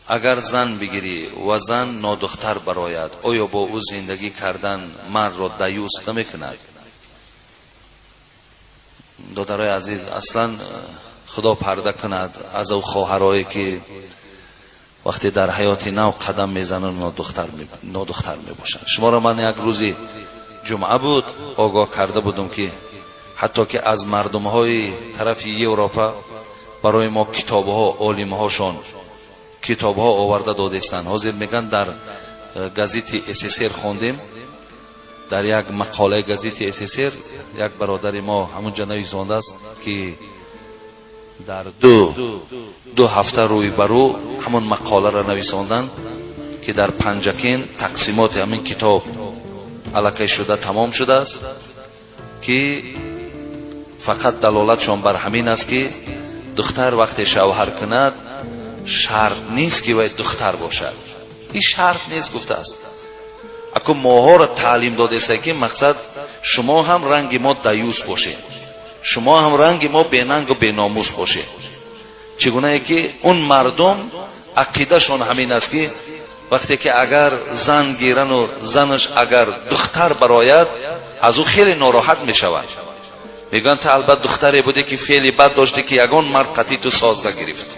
اگر زن بگیری و زن نادختر براید، آیا با او زندگی کردن مرد را دیوس نمیکند؟ دادرای عزیز، اصلا خدا پرده کند از او خواهرایی که وقتی در حیات نو قدم میزنن نادختر میباشند. شما را من یک روزی جمعه بود آگاه کرده بودم که حتی که از مردم های طرف اروپا برای ما کتاب ها، عالم هاشون کتاب ها آورده دادستند. حاضر میگن در گازیت SSR خوندیم، در یک مقاله گازیت SSR یک برادر ما همونجا نویسنده است که در دو هفته روی برو همون مقاله را نویساندن که در پنجکین تقسیمات همین کتاب علکه شده تمام شده است که فقط دلالتشان بر همین است که دختر وقتی شوهر کند شرط نیست که باید دختر باشد. این شرط نیست گفته است. اگه ماها را تعلیم داده است که مقصد شما هم رنگ ما دیوس باشه، شما هم رنگ ما بیننگ و بیناموس باشه. چگونه ای که اون مردم عقیده شون همین است که وقتی که اگر زن گیرن و زنش اگر دختر براید از او خیلی ناراحت می شود. میگن تا البته دختری بوده که فعلی بد داشته که یگان مرد قطعی تو سازده گرفت،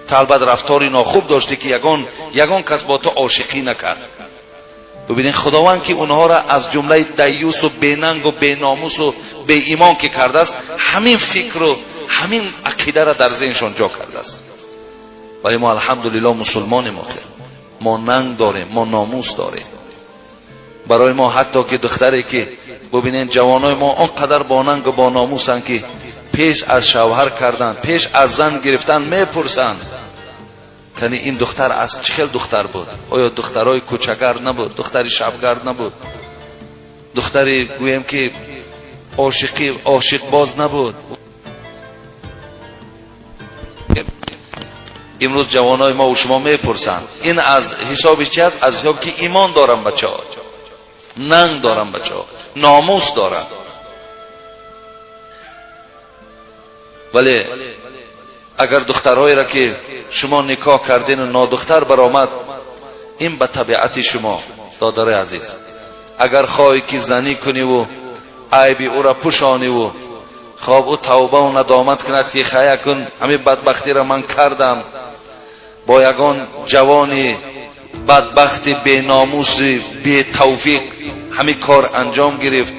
تا البته رفتاری ناخوب داشته که یگان کس با تو عاشقی نکرد. ببینید خداوند که اونها را از جمله دیوس و بیننگ و بیناموس و بی ایمان که کرده است، همین فکر و همین عقیده را در ذهنشان جا کرده است. ولی ما الحمدلله مسلمان ما ننگ داریم، ما ناموس داریم. برای ما حتی که دختری که ببینید جوانای ما اونقدر با ننگ و با ناموسن که پیش از شوهر کردن، پیش از زن گرفتن میپرسند کنی این دختر از چه خیل دختر بود؟ آیا دخترای کوچگر نبود؟ دختری شبگرد نبود؟ دختری گویم که عاشق باز نبود؟ امروز جوانای ما و شما میپرسند این از حساب چی است؟ از حساب که ایمان دارن بچه ها، ننگ دارن بچه ها، ناموس دارن. ولی اگر دخترهایی را که شما نکاح کردین و نادختر برآمد، این به طبیعت شما دادر عزیز. اگر خواهی که زنی کنی و عیب او را پوشانی و خواب او توبه و ندامت کند که خیلی کن همین بدبختی را من کردم، با یگان جوانی بدبخت بی ناموس بی توفیق همین کار انجام گرفت،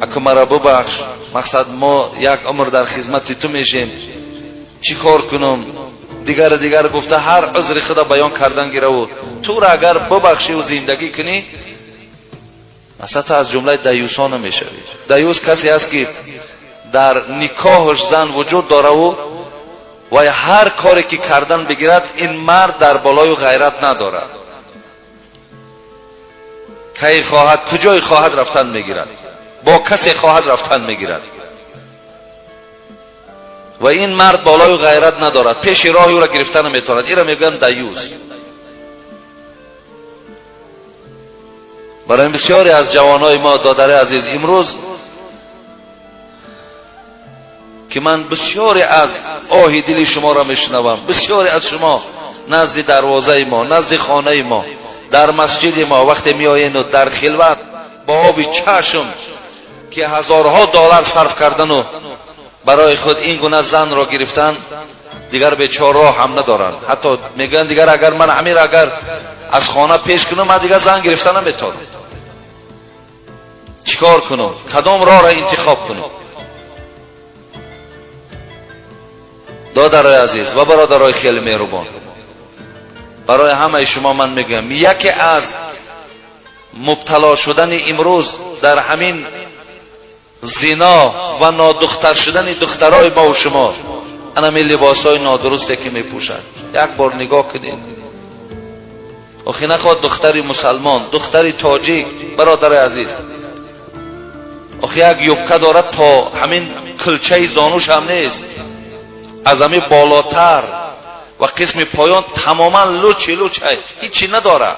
اگه مرا ببخش، مقصد ما یک عمر در خدمت تو میشیم، چی کار کنم؟ دیگر گفته هر عذر خدا بیان کردن گیره و تو را اگر ببخشی و زندگی کنی مثلا تا از جمله دیوسان نمیشوی. دیوس کسی است که در نکاحش زن وجود داره و هر کاری که کردن بگیرد این مرد در بالای غیرت نداره، کی خواهد کجای خواهد رفتن میگیرد، با کسی خواهد رفتن میگیرد و این مرد بالای غیرت ندارد، پیش راهی او را گرفتن نمیتواند. این را میگن دیوس. برای بسیاری از جوانای ما دادر عزیز امروز که من بسیاری از آه دل شما را میشنوم، بسیاری از شما نزد دروازه ما، نزد خانه ما، در مسجد ما وقتی میآیین و در خلوت با آب چشم که هزارها دلار صرف کردن و برای خود این گونه زن را گرفتن، دیگر بیچاره هم ندارن. حتی میگن دیگر اگر من امیر اگر از خانه پیش کنم من دیگر زن گرفتن نمیتونم. چیکار کنم؟ کدام راه را انتخاب کنم؟ دادرای عزیز و برادرای خیلی مهربان، برای همه شما من میگم یکی از مبتلا شدن امروز در همین زنا و نادختر شدن دخترای ما و شما انمی لباسای نادرسته که میپوشند. یک بار نگاه کنید. آخی نخواد دختری مسلمان، دختری تاجیک برادر عزیز، آخی یک یبکه دارد تا همین کلچه زانوش هم نیست، از همین بالاتر و قسم پایان تماما لوچه هیچی نداره.